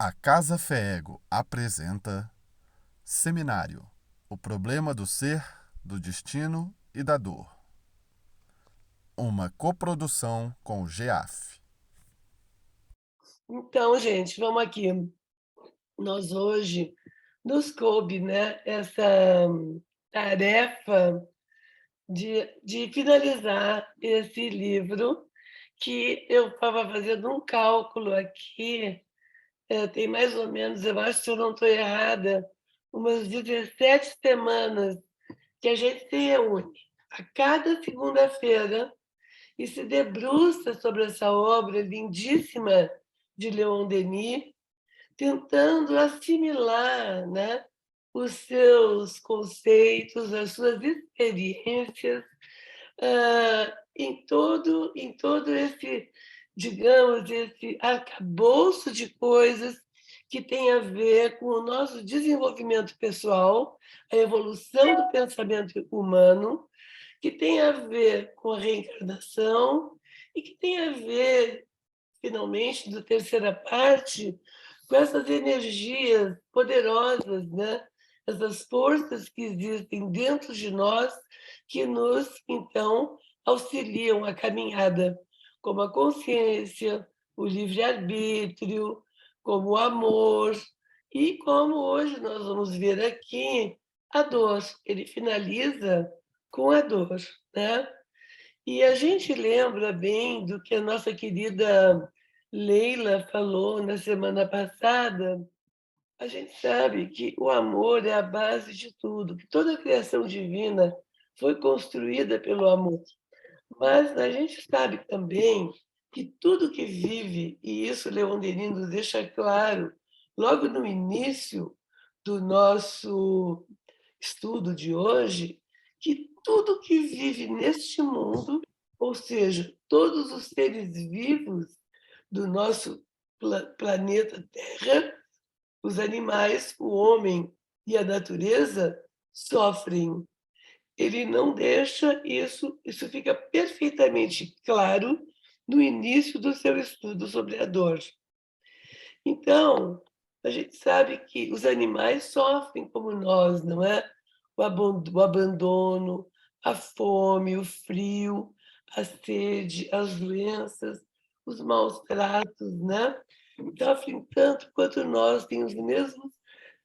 A Casa Feego apresenta Seminário: O Problema do Ser, do Destino e da Dor. Uma coprodução com o GEAF. Então, gente, vamos aqui. Nós hoje nos coube, né, essa tarefa de finalizar esse livro, que eu estava fazendo um cálculo aqui, tem mais ou menos, eu acho, se eu não estou errada, umas 17 semanas que a gente se reúne a cada segunda-feira e se debruça sobre essa obra lindíssima de Leon Denis, tentando assimilar, né, os seus conceitos, as suas experiências, em todo esse, digamos, esse arcabouço de coisas que tem a ver com o nosso desenvolvimento pessoal, a evolução do pensamento humano, que tem a ver com a reencarnação e que tem a ver, finalmente, da terceira parte, com essas energias poderosas, né? Essas forças que existem dentro de nós, que nos, então, auxiliam a caminhada, como a consciência, o livre-arbítrio, como o amor, e como hoje nós vamos ver aqui, a dor. Ele finaliza com a dor, né? E a gente lembra bem do que a nossa querida Leila falou na semana passada. A gente sabe que o amor é a base de tudo, que toda a criação divina foi construída pelo amor. Mas a gente sabe também que tudo que vive, e isso Leon Denis nos deixa claro logo no início do nosso estudo de hoje, que tudo que vive neste mundo, ou seja, todos os seres vivos do nosso planeta Terra, os animais, o homem e a natureza, sofrem. Ele não deixa isso fica perfeitamente claro no início do seu estudo sobre a dor. Então, a gente sabe que os animais sofrem como nós, não é? O abandono, a fome, o frio, a sede, as doenças, os maus tratos, né? Sofrem tanto quanto nós, têm os mesmos,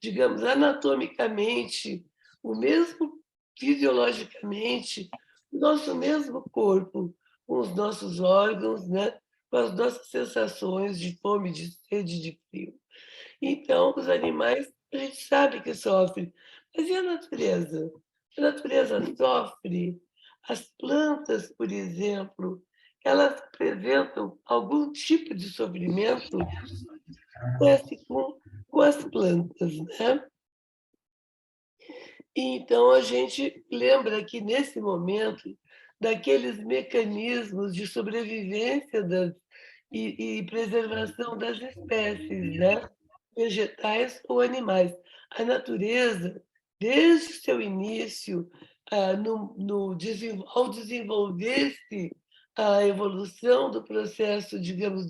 digamos, anatomicamente, o mesmo fisiologicamente, o nosso mesmo corpo, com os nossos órgãos, né? Com as nossas sensações de fome, de sede, de frio. Então, os animais, a gente sabe que sofrem, mas e a natureza? A natureza sofre. As plantas, por exemplo, elas apresentam algum tipo de sofrimento com as plantas, né? E então a gente lembra que nesse momento daqueles mecanismos de sobrevivência e preservação das espécies, né? Vegetais ou animais. A natureza, desde o seu início, ao desenvolver-se a evolução do processo, digamos,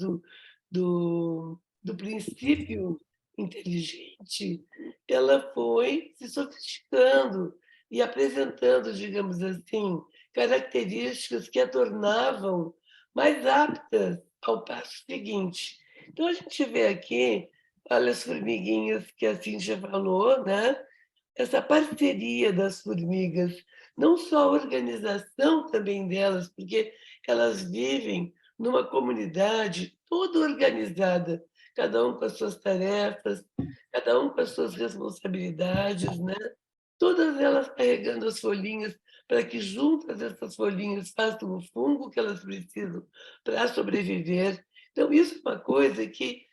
do princípio inteligente, ela foi se sofisticando e apresentando, digamos assim, características que a tornavam mais aptas ao passo seguinte. Então, a gente vê aqui, olha as formiguinhas que a Cíntia falou, né? Essa parceria das formigas, não só a organização também delas, porque elas vivem numa comunidade toda organizada, cada um com as suas tarefas, cada um com as suas responsabilidades, né? Todas elas carregando as folhinhas para que juntas essas folhinhas façam o fungo que elas precisam para sobreviver. Então, isso é uma coisa que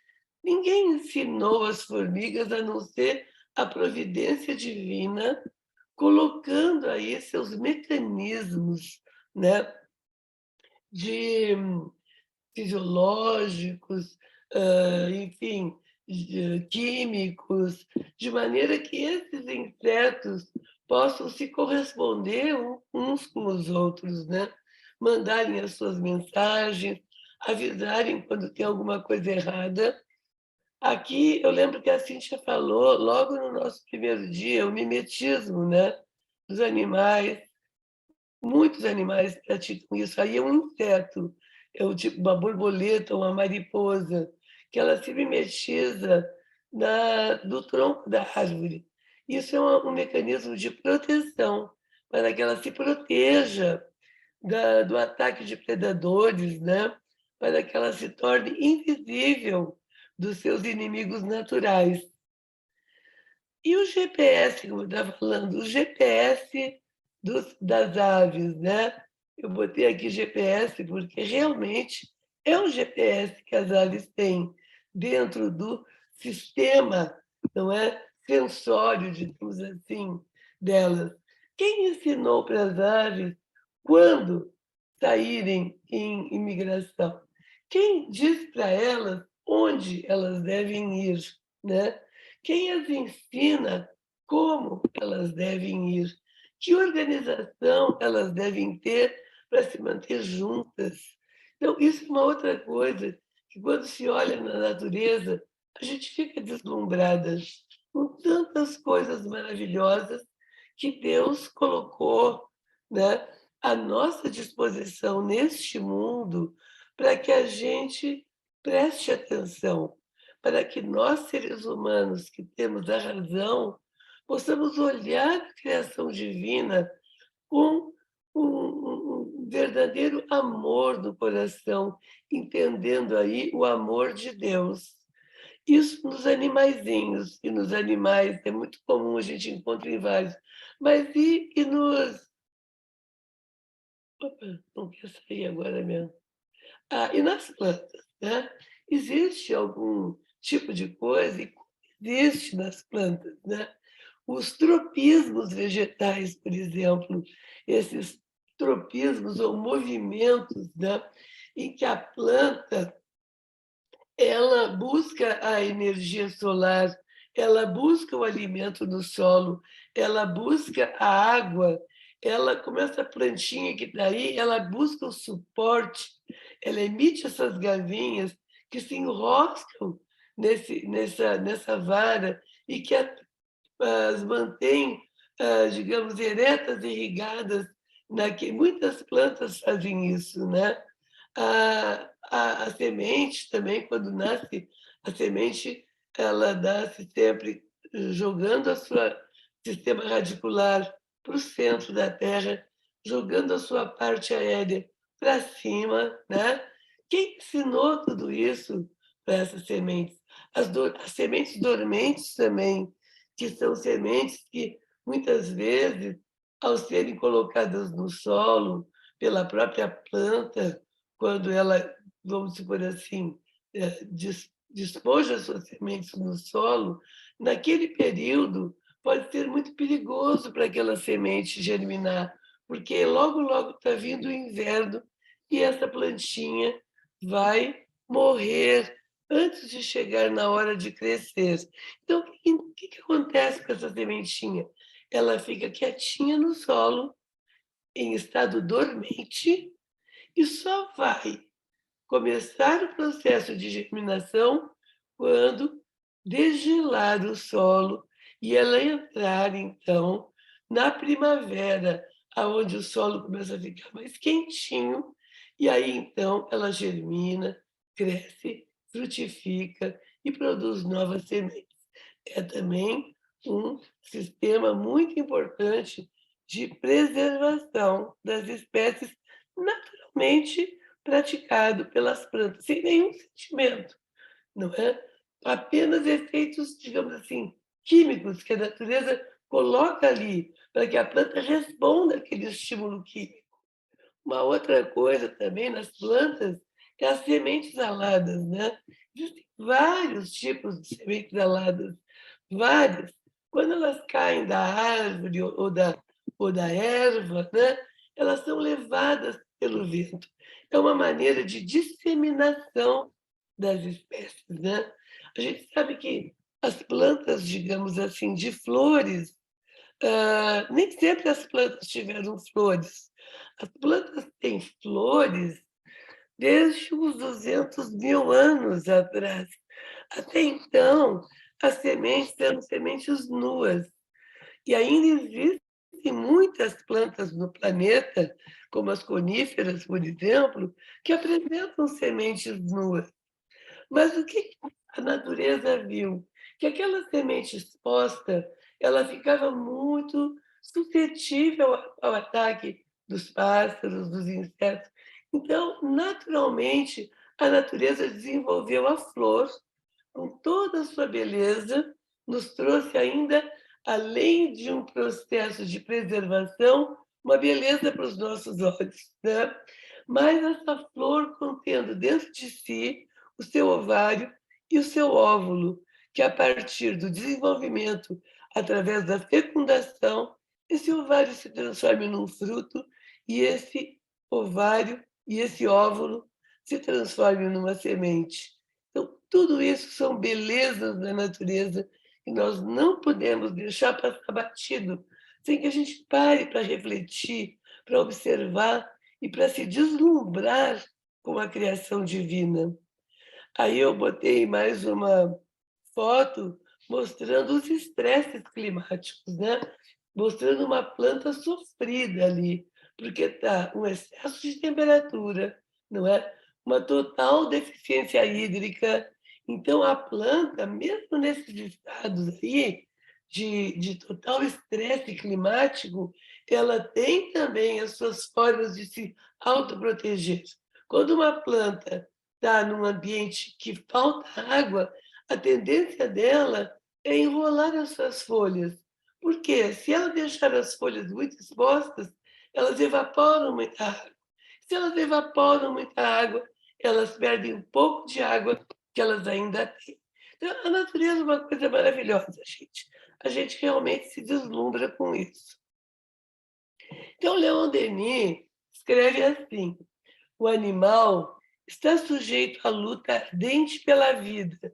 ninguém ensinou às formigas a não ser a providência divina, colocando aí seus mecanismos, né, de fisiológicos, enfim, químicos, de maneira que esses insetos possam se corresponder uns com os outros, né? Mandarem as suas mensagens, avisarem quando tem alguma coisa errada. Aqui eu lembro que a Cíntia falou logo no nosso primeiro dia, o mimetismo, né, dos animais. Muitos animais praticam isso. Aí é um inseto, é o tipo uma borboleta, uma mariposa, que ela se mimetiza do tronco da árvore. Isso é um mecanismo de proteção, para que ela se proteja do ataque de predadores, né? Para que ela se torne invisível dos seus inimigos naturais. E o GPS, como eu estava falando, o GPS das aves, né? Eu botei aqui GPS porque realmente é um GPS que as aves têm dentro do sistema, não é? Sensório, digamos assim, delas. Quem ensinou para as aves quando saírem em imigração? Quem diz para elas onde elas devem ir, né? Quem as ensina como elas devem ir? Que organização elas devem ter para se manter juntas? Então, isso é uma outra coisa que, quando se olha na natureza, a gente fica deslumbrada com tantas coisas maravilhosas que Deus colocou, né, à nossa disposição neste mundo para que a gente preste atenção, para que nós, seres humanos que temos a razão, possamos olhar a criação divina com um verdadeiro amor no coração, entendendo aí o amor de Deus. Isso nos animaizinhos, e nos animais é muito comum, a gente encontra em vários. Mas e nos. Opa, não quer sair agora mesmo. Ah, e nas plantas, né? Existe algum tipo de coisa, e existe nas plantas, né? Os tropismos vegetais, por exemplo, esses tropismos ou movimentos, né? Em que a planta ela busca a energia solar, ela busca o alimento no solo, ela busca a água, ela, como essa plantinha que está aí, ela busca o suporte, ela emite essas gavinhas que se enroscam nessa vara e que as mantém, digamos, eretas, irrigadas. Muitas plantas fazem isso, né? A semente também, quando nasce, a semente ela nasce sempre jogando a sua sistema radicular para o centro da terra, jogando a sua parte aérea para cima, né? Quem ensinou tudo isso para essas sementes? As sementes dormentes também, que são sementes que, muitas vezes, ao serem colocadas no solo pela própria planta, quando ela, vamos supor assim, despoja suas sementes no solo, naquele período pode ser muito perigoso para aquela semente germinar, porque logo, logo está vindo o inverno e essa plantinha vai morrer antes de chegar na hora de crescer. Então, o que acontece com essa sementinha? Ela fica quietinha no solo, em estado dormente, e só vai começar o processo de germinação quando degelar o solo e ela entrar, então, na primavera, aonde o solo começa a ficar mais quentinho, e aí, então, ela germina, cresce, frutifica e produz novas sementes. É também um sistema muito importante de preservação das espécies naturalmente praticado pelas plantas, sem nenhum sentimento, não é? Apenas efeitos, digamos assim, químicos que a natureza coloca ali para que a planta responda àquele estímulo químico. Uma outra coisa também nas plantas é as sementes aladas, né? Existem vários tipos de sementes aladas, várias. Quando elas caem da árvore ou da erva, né? Elas são levadas pelo vento. É uma maneira de disseminação das espécies, né? A gente sabe que as plantas, digamos assim, de flores, nem sempre as plantas tiveram flores. As plantas têm flores desde uns 200.000 anos atrás. Até então, as sementes eram sementes nuas. E ainda existem muitas plantas no planeta, como as coníferas, por exemplo, que apresentam sementes nuas. Mas o que a natureza viu? Que aquela semente exposta, ela ficava muito suscetível ao ataque dos pássaros, dos insetos. Então, naturalmente, a natureza desenvolveu a flor com toda a sua beleza, nos trouxe ainda, além de um processo de preservação, uma beleza para os nossos olhos, né? Mas essa flor contendo dentro de si o seu ovário e o seu óvulo, que a partir do desenvolvimento, através da fecundação, esse ovário se transforma num fruto e esse ovário e esse óvulo se transformam numa semente. Então, tudo isso são belezas da natureza que nós não podemos deixar passar batido, sem que a gente pare para refletir, para observar e para se deslumbrar com a criação divina. Aí eu botei mais uma foto mostrando os estresses climáticos, né? Mostrando uma planta sofrida ali, porque está um excesso de temperatura, não é? Uma total deficiência hídrica. Então, a planta, mesmo nesses estados aí de total estresse climático, ela tem também as suas formas de se autoproteger. Quando uma planta está num ambiente que falta água, a tendência dela é enrolar as suas folhas. Por quê? Se ela deixar as folhas muito expostas, elas evaporam muita água. Se elas evaporam muita água, elas perdem um pouco de água que elas ainda têm. Então, a natureza é uma coisa maravilhosa, gente. A gente realmente se deslumbra com isso. Então, Leon Denis escreve assim: o animal está sujeito à luta ardente pela vida,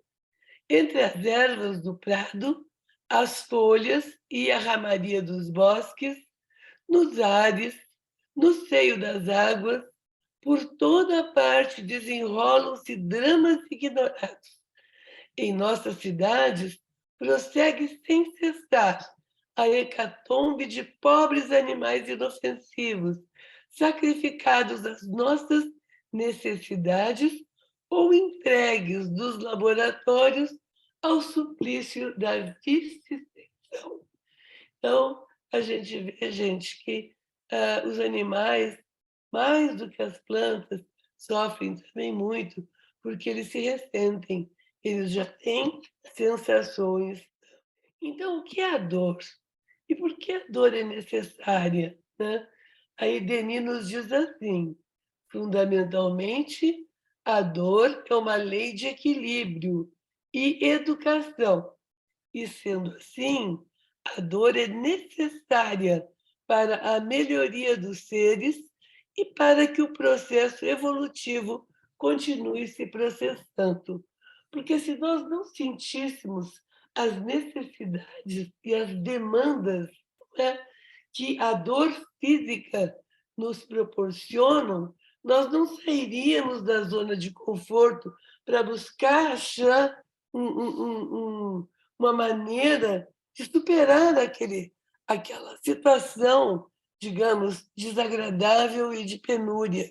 entre as ervas do prado, as folhas e a ramaria dos bosques, nos ares, no seio das águas, por toda parte desenrolam-se dramas ignorados. Em nossas cidades, prossegue sem cessar a hecatombe de pobres animais inofensivos, sacrificados às nossas necessidades ou entregues dos laboratórios ao suplício da vivisecção. Então, a gente vê, gente, que os animais, mais do que as plantas, sofrem também muito, porque eles se ressentem, eles já têm sensações. Então, o que é a dor? E por que a dor é necessária? Né? Aí Denis nos diz assim: fundamentalmente, a dor é uma lei de equilíbrio e educação. E sendo assim, a dor é necessária para a melhoria dos seres e para que o processo evolutivo continue se processando. Porque se nós não sentíssemos as necessidades e as demandas, né, que a dor física nos proporcionam, nós não sairíamos da zona de conforto para buscar achar uma maneira de superar aquela situação, digamos, desagradável e de penúria.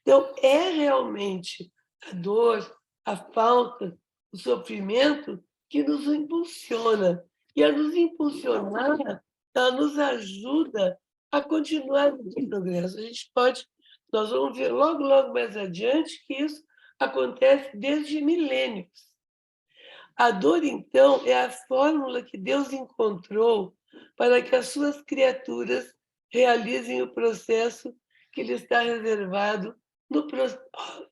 Então, é realmente a dor, a falta, o sofrimento que nos impulsiona. E a nos impulsionar, ela nos ajuda a continuar no progresso. A gente pode, nós vamos ver logo, logo mais adiante que isso acontece desde milênios. A dor, então, é a fórmula que Deus encontrou para que as suas criaturas realizem o processo que lhe está reservado,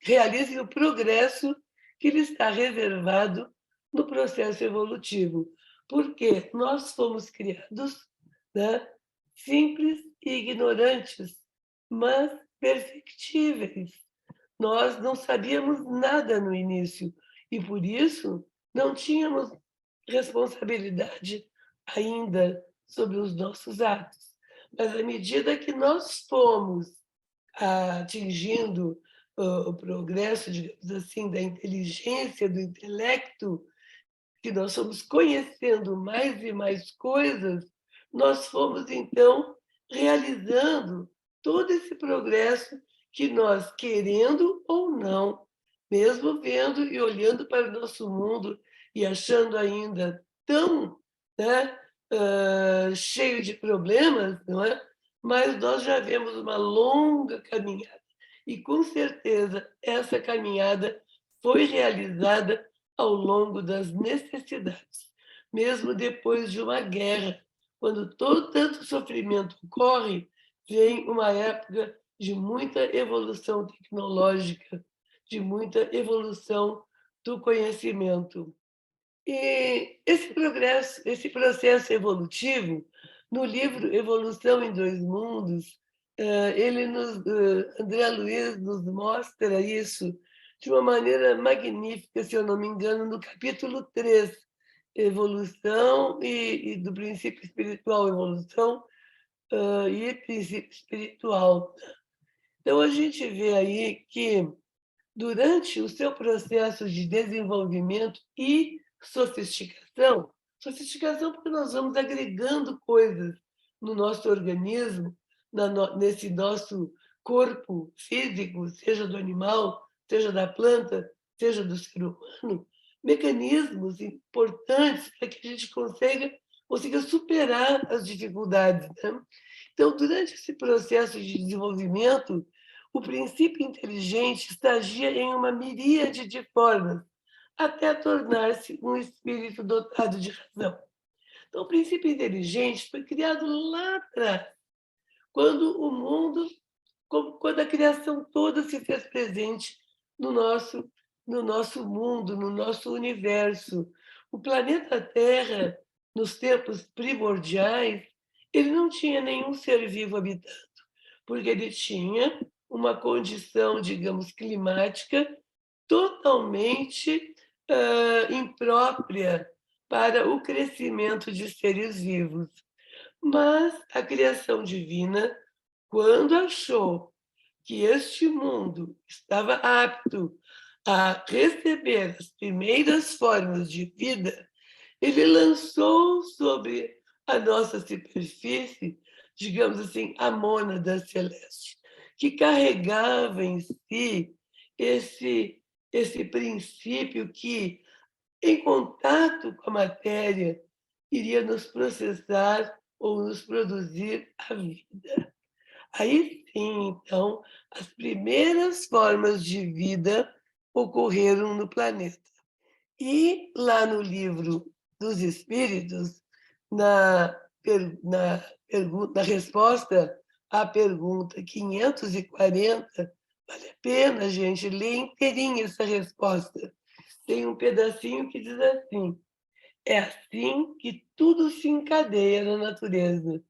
realizem o progresso que lhe está reservado no processo evolutivo. Porque nós fomos criados, né, simples e ignorantes, mas perfectíveis. Nós não sabíamos nada no início e, por isso, não tínhamos responsabilidade ainda sobre os nossos atos. Mas, à medida que nós fomos atingindo o progresso, digamos assim, da inteligência, do intelecto, que nós fomos conhecendo mais e mais coisas, nós fomos, então, realizando todo esse progresso que nós, querendo ou não, mesmo vendo e olhando para o nosso mundo e achando ainda tão, né, cheio de problemas, não é? Mas nós já vemos uma longa caminhada. E, com certeza, essa caminhada foi realizada ao longo das necessidades, mesmo depois de uma guerra, quando todo tanto sofrimento ocorre, vem uma época de muita evolução tecnológica, de muita evolução do conhecimento. E esse progresso, esse processo evolutivo, no livro Evolução em Dois Mundos, André Luiz nos mostra isso de uma maneira magnífica, se eu não me engano, no capítulo 3, Evolução e do princípio espiritual, evolução e princípio espiritual. Então, a gente vê aí que durante o seu processo de desenvolvimento e sofisticação, sofisticação porque nós vamos agregando coisas no nosso organismo, nesse nosso corpo físico, seja do animal, seja da planta, seja do ser humano, mecanismos importantes para que a gente consiga superar as dificuldades. Né? Então, durante esse processo de desenvolvimento, o princípio inteligente estagia em uma miríade de formas, até tornar-se um espírito dotado de razão. Então, o princípio inteligente foi criado lá atrás, quando o mundo, quando a criação toda se fez presente no nosso mundo, no nosso universo. O planeta Terra, nos tempos primordiais, ele não tinha nenhum ser vivo habitando, porque ele tinha uma condição, digamos, climática totalmente imprópria para o crescimento de seres vivos. Mas a criação divina, quando achou que este mundo estava apto a receber as primeiras formas de vida, ele lançou sobre a nossa superfície, digamos assim, a mônada celeste, que carregava em si esse princípio que, em contato com a matéria, iria nos processar ou nos produzir a vida. Aí sim, então, as primeiras formas de vida ocorreram no planeta. E lá no livro dos Espíritos, na resposta à pergunta 540, vale a pena, a gente, ler inteirinha essa resposta. Tem um pedacinho que diz assim: é assim que tudo se encadeia na natureza,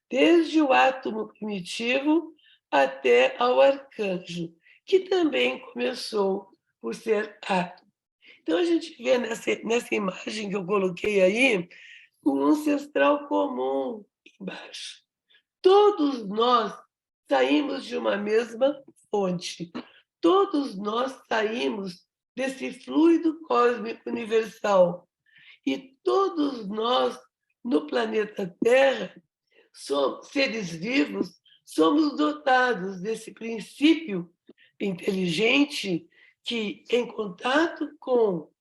desde o átomo primitivo até ao arcanjo, que também começou por ser átomo. Então, a gente vê nessa imagem que eu coloquei aí, um ancestral comum embaixo. Todos nós saímos de uma mesma fonte. Todos nós saímos desse fluido cósmico universal. E todos nós, no planeta Terra, somos seres vivos, somos dotados desse princípio inteligente que, em contato com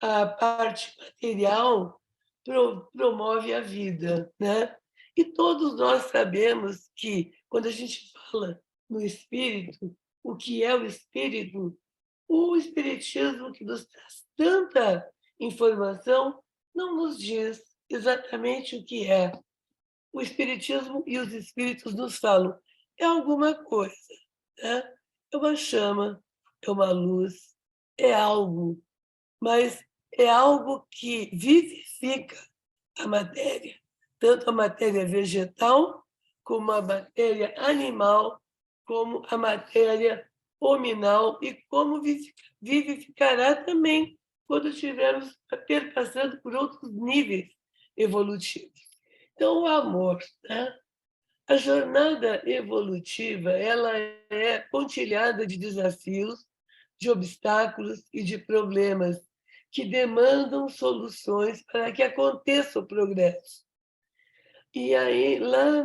a parte material, promove a vida, né? E todos nós sabemos que, quando a gente fala no espírito, o que é o espiritismo que nos traz tanta informação não nos diz exatamente o que é. O espiritismo e os espíritos nos falam, é alguma coisa, né? É uma chama, é uma luz, é algo, mas é algo que vivifica a matéria, tanto a matéria vegetal, como a matéria animal, como a matéria hominal, e como vivificará também quando estivermos perpassando por outros níveis evolutivos. Então, o amor, né? A jornada evolutiva, ela é pontilhada de desafios, de obstáculos e de problemas que demandam soluções para que aconteça o progresso. E aí, lá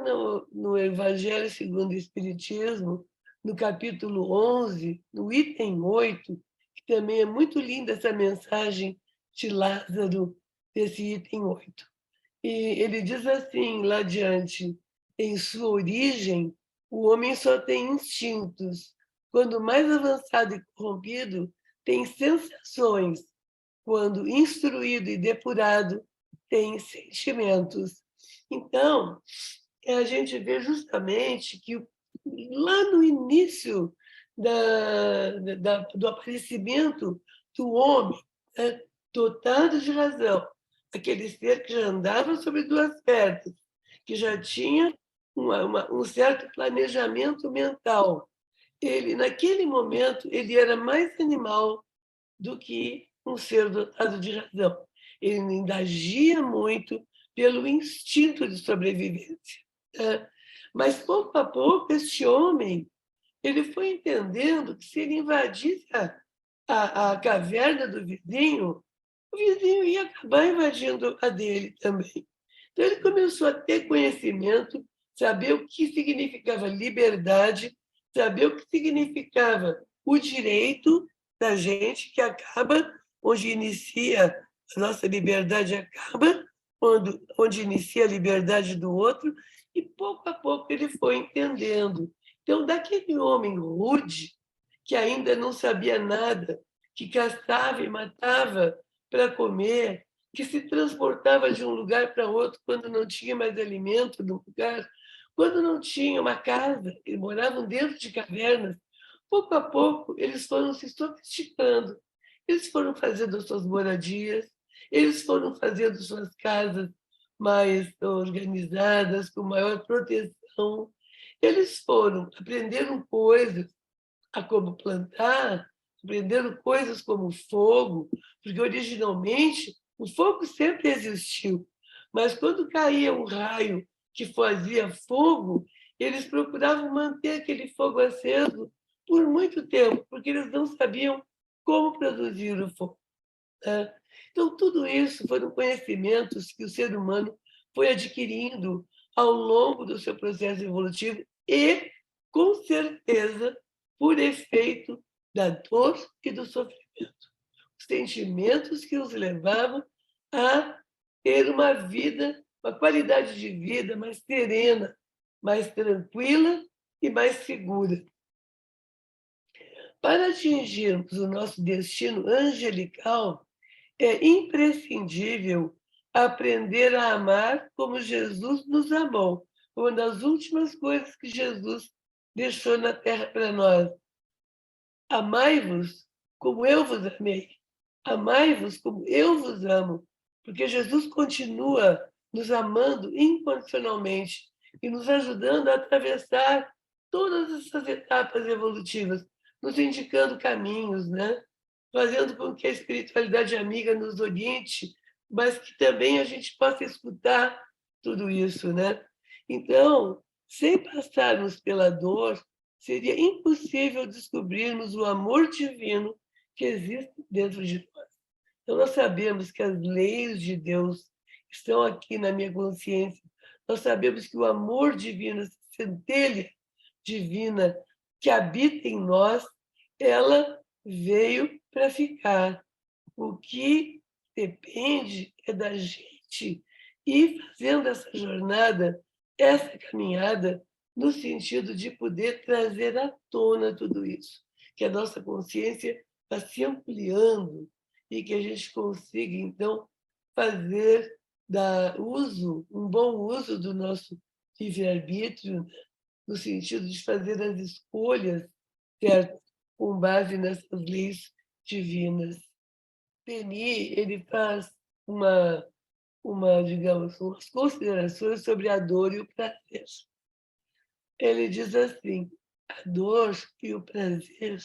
no Evangelho segundo o Espiritismo, no capítulo 11, no item 8, que também é muito linda essa mensagem de Lázaro, desse item 8. E ele diz assim, lá adiante: em sua origem, o homem só tem instintos. Quando mais avançado e corrompido, tem sensações. Quando instruído e depurado, tem sentimentos. Então, a gente vê justamente que lá no início do aparecimento do homem, né, dotado de razão, aquele ser que já andava sobre duas pernas, que já tinha um certo planejamento mental. Ele, naquele momento, ele era mais animal do que um ser dotado de razão. Ele ainda agia muito pelo instinto de sobrevivência. Né? Mas, pouco a pouco, este homem ele foi entendendo que se ele invadisse a caverna do vizinho, o vizinho ia acabar invadindo a dele também. Então, ele começou a ter conhecimento, saber o que significava liberdade, saber o que significava o direito da gente, que acaba onde inicia a nossa liberdade, acaba onde inicia a liberdade do outro, e pouco a pouco ele foi entendendo. Então, daquele homem rude, que ainda não sabia nada, que caçava e matava para comer, que se transportava de um lugar para outro quando não tinha mais alimento no lugar, quando não tinha uma casa, eles moravam dentro de cavernas. Pouco a pouco, eles foram se sofisticando, eles foram fazendo suas moradias, eles foram fazendo suas casas mais organizadas, com maior proteção. Eles foram, aprenderam coisas a como plantar, aprenderam coisas como fogo, porque originalmente o fogo sempre existiu, mas quando caía um raio que fazia fogo, eles procuravam manter aquele fogo aceso por muito tempo, porque eles não sabiam como produzir o fogo. Né? Então, tudo isso foram conhecimentos que o ser humano foi adquirindo ao longo do seu processo evolutivo e, com certeza, por efeito da dor e do sofrimento. Os sentimentos que os levavam a ter uma vida, uma qualidade de vida mais serena, mais tranquila e mais segura. Para atingirmos o nosso destino angelical, é imprescindível aprender a amar como Jesus nos amou. Uma das últimas coisas que Jesus deixou na terra para nós. Amai-vos como eu vos amei. Amai-vos como eu vos amo. Porque Jesus continua nos amando incondicionalmente e nos ajudando a atravessar todas essas etapas evolutivas, nos indicando caminhos, né? Fazendo com que a espiritualidade amiga nos oriente, mas que também a gente possa escutar tudo isso, né? Então, sem passarmos pela dor, seria impossível descobrirmos o amor divino que existe dentro de nós. Então, nós sabemos que as leis de Deus estão aqui na minha consciência. Nós sabemos que o amor divino, essa centelha divina que habita em nós, ela veio para ficar. O que depende é da gente ir fazendo essa jornada, essa caminhada, no sentido de poder trazer à tona tudo isso, que a nossa consciência está se ampliando e que a gente consiga, então, fazer um bom uso do nosso livre-arbítrio, né? No sentido de fazer as escolhas certas, com base nessas leis divinas. Denis, ele faz digamos, umas considerações sobre a dor e o prazer. Ele diz assim: a dor e o prazer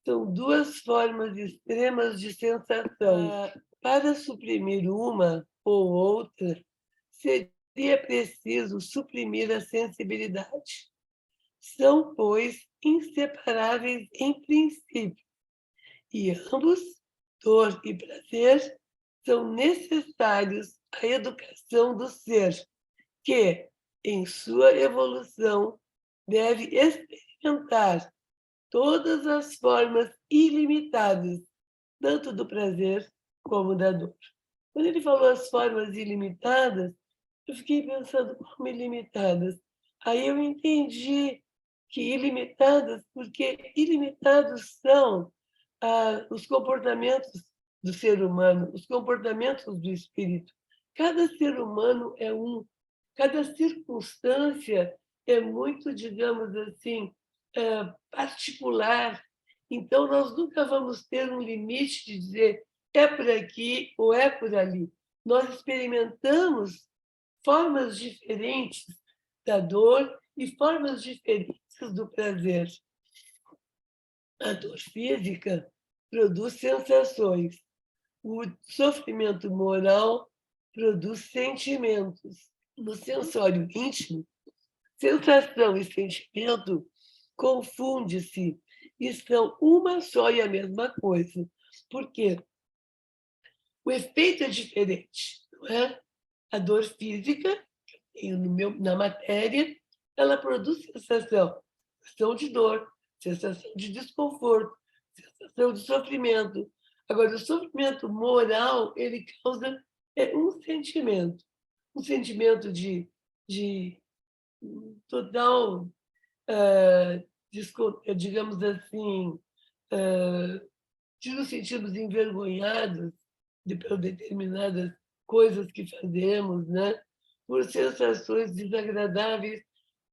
são duas formas extremas de sensação. Para suprimir uma ou outra, seria seria preciso suprimir a sensibilidade. São, pois, inseparáveis em princípio, e ambos, dor e prazer, são necessários à educação do ser, que, em sua evolução, deve experimentar todas as formas ilimitadas, tanto do prazer como da dor. Quando ele falou as formas ilimitadas, eu fiquei pensando como ilimitadas. Aí eu entendi que ilimitadas, porque ilimitados são os comportamentos do ser humano, os comportamentos do espírito. Cada ser humano é um, cada circunstância é muito, digamos assim, particular. Então, nós nunca vamos ter um limite de dizer é por aqui ou é por ali. Nós experimentamos formas diferentes da dor e formas diferentes do prazer. A dor física produz sensações. O sofrimento moral produz sentimentos. No sensório íntimo, sensação e sentimento confunde-se e são uma só e a mesma coisa. Por quê? O efeito é diferente, não é? A dor física, na matéria, ela produz sensação de dor, sensação de desconforto, sensação de sofrimento. Agora, o sofrimento moral, ele causa um sentimento de total, digamos assim, de nos sentirmos envergonhados por determinadas coisas que fazemos, né? Por sensações desagradáveis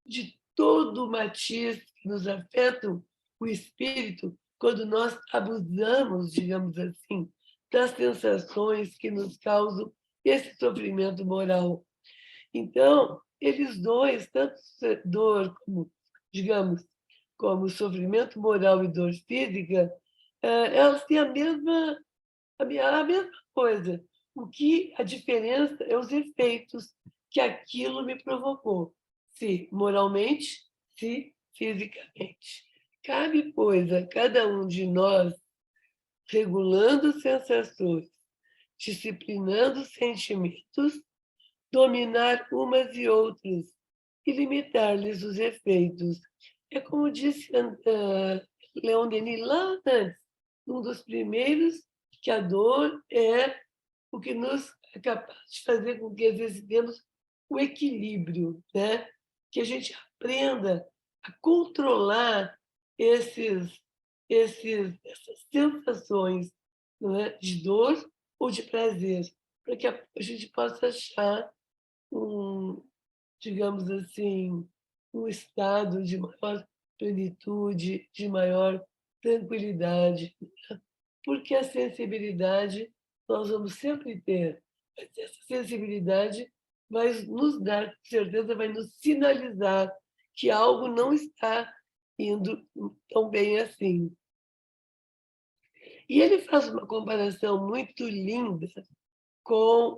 de todo o matiz que nos afetam o espírito quando nós abusamos, digamos assim, das sensações que nos causam esse sofrimento moral. Então, eles dois, tanto dor como, digamos, como sofrimento moral e dor física, elas têm a mesma coisa. O que a diferença é os efeitos que aquilo me provocou, se moralmente, se fisicamente. Cabe, pois, a cada um de nós, regulando sensações, disciplinando sentimentos, dominar umas e outras e limitar-lhes os efeitos. É como disse Leon Denis lá antes, um dos primeiros, que a dor é o que nos é capaz de fazer com que, às vezes, temos o equilíbrio, né? Que a gente aprenda a controlar essas sensações, não é? De dor ou de prazer, para que a gente possa achar digamos assim, um estado de maior plenitude, de maior tranquilidade, porque a sensibilidade nós vamos sempre ter, mas essa sensibilidade vai nos dar, com certeza, vai nos sinalizar que algo não está indo tão bem assim. E ele faz uma comparação muito linda com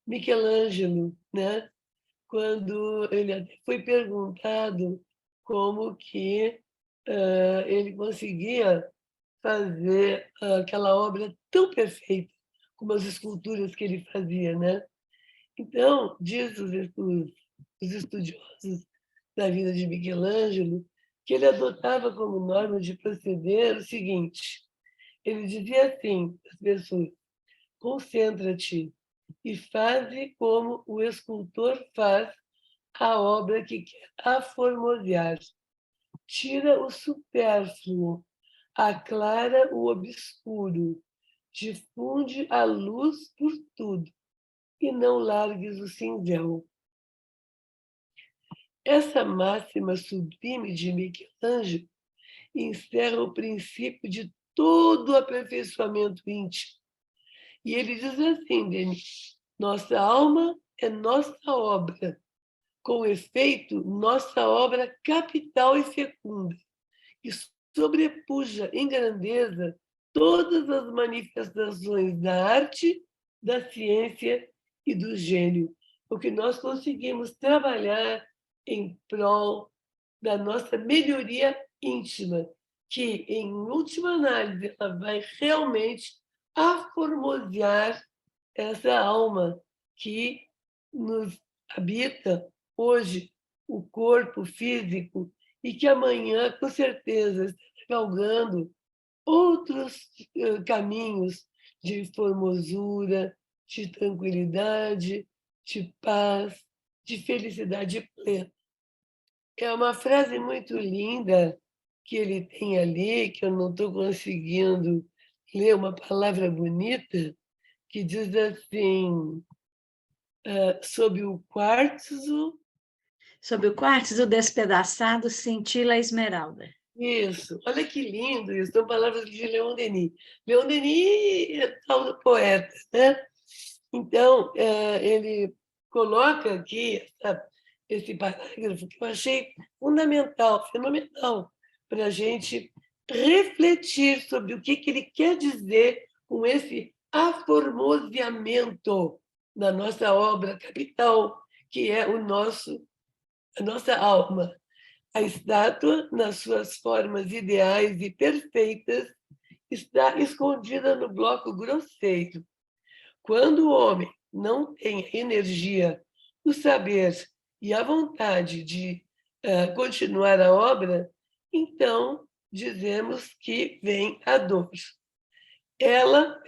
Michelangelo, né? Quando ele foi perguntado como que ele conseguia fazer aquela obra tão perfeita como as esculturas que ele fazia, né? Então, diz os estudiosos da vida de Michelangelo que ele adotava como norma de proceder o seguinte: ele dizia assim às pessoas: concentra-te e faze como o escultor faz a obra que quer aformosear. Tira o supérfluo, aclara o obscuro, difunde a luz por tudo e não largues o cinzel. Essa máxima sublime de Michelangelo encerra o princípio de todo o aperfeiçoamento íntimo. E ele diz assim, Denis: nossa alma é nossa obra, com efeito, nossa obra capital e fecunda, que sobrepuja em grandeza todas as manifestações da arte, da ciência e do gênio. o que nós conseguimos trabalhar em prol da nossa melhoria íntima, que, em última análise, ela vai realmente aformosear essa alma que nos habita hoje, o corpo físico, e que amanhã, com certeza, está galgando outros caminhos de formosura, de tranquilidade, de paz, de felicidade plena. É uma frase muito linda que ele tem ali, que eu não estou conseguindo ler uma palavra bonita, que diz assim, sob o quartzo. Sob o quartzo despedaçado, cintila a esmeralda. Isso, olha que lindo isso, são palavras de Leon Denis. Leon Denis é tal do poeta, né? Então, ele coloca aqui esse parágrafo que eu achei fundamental, fenomenal, para a gente refletir sobre o que ele quer dizer com esse aformoseamento da nossa obra capital, que é a nossa alma. A estátua, nas suas formas ideais e perfeitas, está escondida no bloco grosseiro. Quando o homem não tem a energia, o saber e a vontade de continuar a obra, então dizemos que vem a dor. Ela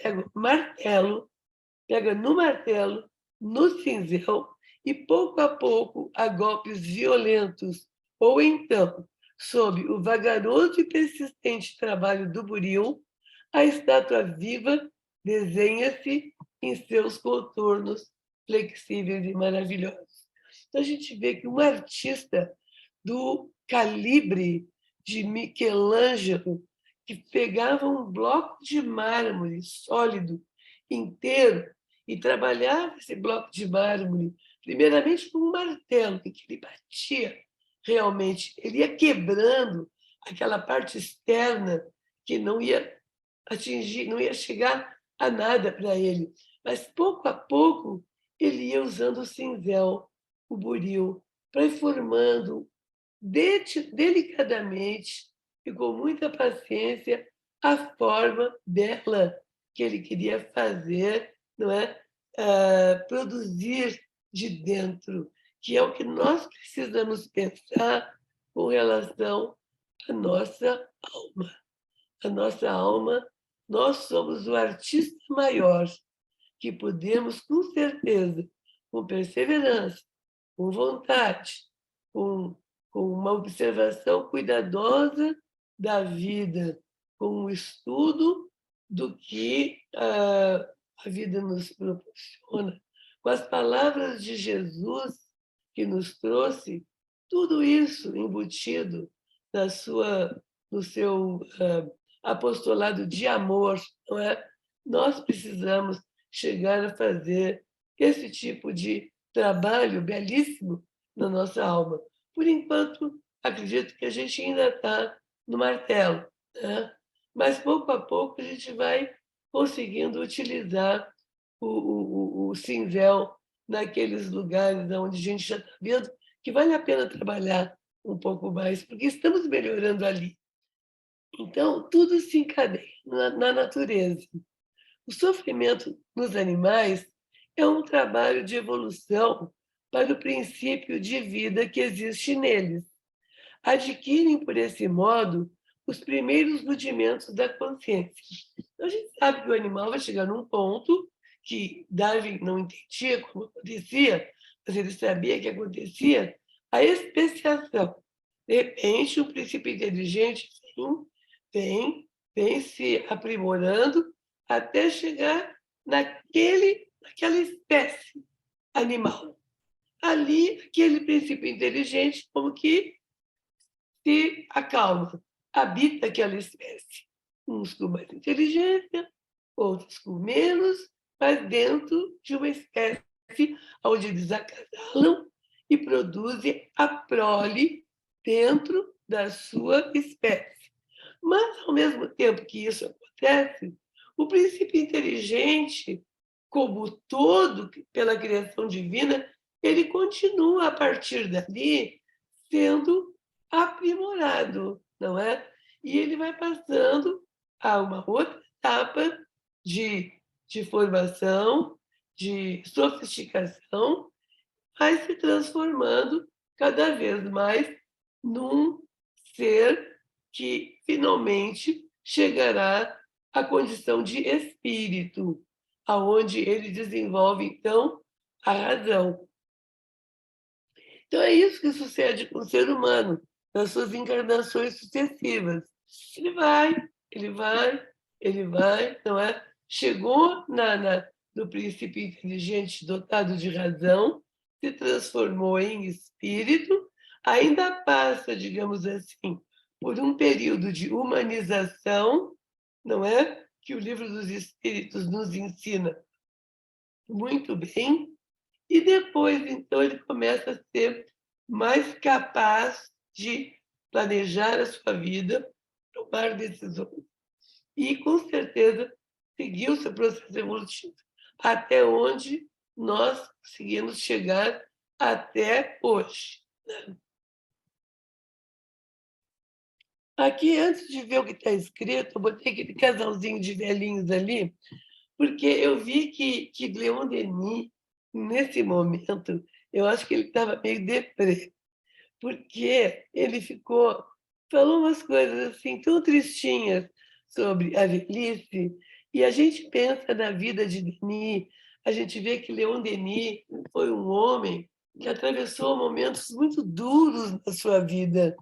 pega no martelo, no cinzel, e pouco a pouco, a golpes violentos, ou então, sob o vagaroso e persistente trabalho do buril, a estátua viva desenha-se em seus contornos flexíveis e maravilhosos. Então, a gente vê que um artista do calibre de Michelangelo, que pegava um bloco de mármore sólido, inteiro, e trabalhava esse bloco de mármore, primeiramente com um martelo, em que ele batia realmente, ele ia quebrando aquela parte externa que não ia atingir, não ia chegar a nada para ele. Mas, pouco a pouco, ele ia usando o cinzel, o buril, para ir formando delicadamente e com muita paciência a forma dela que ele queria fazer, não é? Produzir de dentro, que é o que nós precisamos pensar com relação à nossa alma. A nossa alma, nós somos o artista maior, que podemos, com certeza, com perseverança, com vontade, com, com uma observação cuidadosa da vida, com o estudo do que a vida nos proporciona, com as palavras de Jesus que nos trouxe, tudo isso embutido no seu apostolado de amor, não é? Nós precisamos chegar a fazer esse tipo de trabalho belíssimo na nossa alma. Por enquanto, acredito que a gente ainda está no martelo, né? Mas pouco a pouco a gente vai conseguindo utilizar o cinzel naqueles lugares onde a gente já está vendo que vale a pena trabalhar um pouco mais, porque estamos melhorando ali. Então, tudo se encadeia na natureza. O sofrimento nos animais é um trabalho de evolução para o princípio de vida que existe neles. Adquirem, por esse modo, os primeiros rudimentos da consciência. Então, a gente sabe que o animal vai chegar num ponto que Darwin não entendia como acontecia, mas ele sabia que acontecia, a especiação. De repente, o princípio inteligente, sim, vem se aprimorando até chegar naquela espécie animal. Ali, aquele princípio inteligente, como que se acalma, habita aquela espécie. Uns com mais inteligência, outros com menos, mas dentro de uma espécie onde eles acasalam e produzem a prole dentro da sua espécie. Mas, ao mesmo tempo que isso acontece, o princípio inteligente, como todo, pela criação divina, ele continua, a partir dali, sendo aprimorado, não é? E ele vai passando a uma outra etapa de formação, de sofisticação, vai se transformando cada vez mais num ser que finalmente chegará à condição de espírito, aonde ele desenvolve, então, a razão. Então, é isso que sucede com o ser humano, nas suas encarnações sucessivas. Ele vai, ele vai, ele vai, não é? Chegou no princípio inteligente dotado de razão, se transformou em espírito, ainda passa, digamos assim, por um período de humanização, não é? Que o Livro dos Espíritos nos ensina muito bem, e depois, então, ele começa a ser mais capaz de planejar a sua vida, tomar decisões e, com certeza, seguir o seu processo evolutivo, até onde nós conseguimos chegar até hoje. Aqui, antes de ver o que está escrito, eu botei aquele casalzinho de velhinhos ali, porque eu vi que Leon Denis, nesse momento, eu acho que ele estava meio deprê, porque ele falou umas coisas assim tão tristinhas sobre a velhice, e a gente pensa na vida de Denis, a gente vê que Leon Denis foi um homem que atravessou momentos muito duros na sua vida.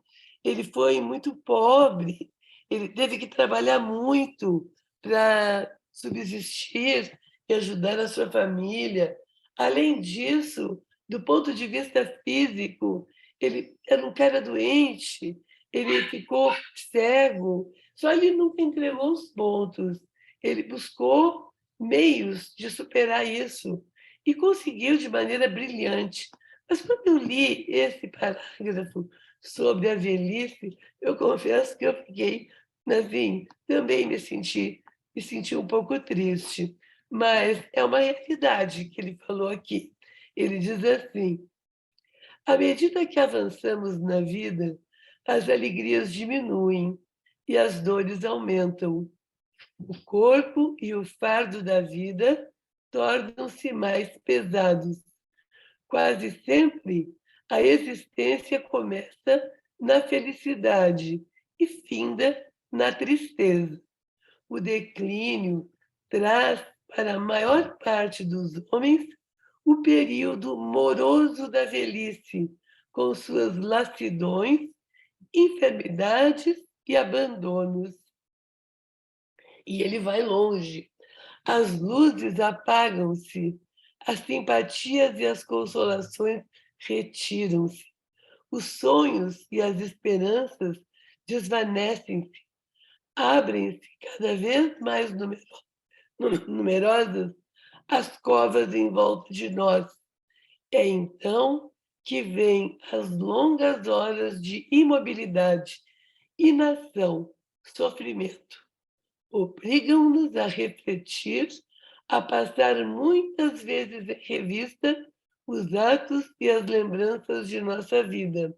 Ele foi muito pobre, ele teve que trabalhar muito para subsistir e ajudar a sua família. Além disso, do ponto de vista físico, ele era um cara doente, ele ficou cego, só ele nunca entregou os pontos. Ele buscou meios de superar isso e conseguiu de maneira brilhante. Mas quando eu li esse parágrafo sobre a velhice, eu confesso que eu fiquei, assim, também me senti um pouco triste, mas é uma realidade que ele falou aqui. Ele diz assim: à medida que avançamos na vida, as alegrias diminuem e as dores aumentam. O corpo e o fardo da vida tornam-se mais pesados. Quase sempre, a existência começa na felicidade e finda na tristeza. O declínio traz para a maior parte dos homens o período moroso da velhice, com suas lassidões, enfermidades e abandonos. E ele vai longe. As luzes apagam-se, as simpatias e as consolações retiram-se, os sonhos e as esperanças desvanecem-se, abrem-se cada vez mais numerosas as covas em volta de nós. É então que vêm as longas horas de imobilidade, inação, sofrimento. Obrigam-nos a refletir, a passar muitas vezes em revista os atos e as lembranças de nossa vida.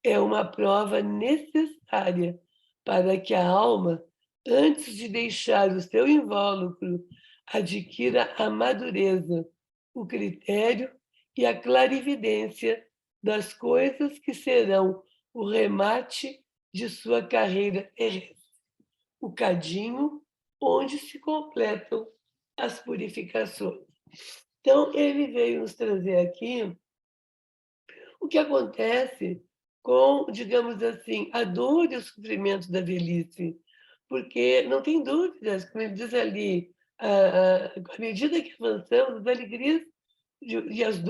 É uma prova necessária para que a alma, antes de deixar o seu invólucro, adquira a madureza, o critério e a clarividência das coisas que serão o remate de sua carreira terrestre, o cadinho onde se completam as purificações. Então, ele veio nos trazer aqui o que acontece com, digamos assim, a dor e o sofrimento da velhice, porque não tem dúvidas, como ele diz ali, à medida que avançamos, as alegrias e as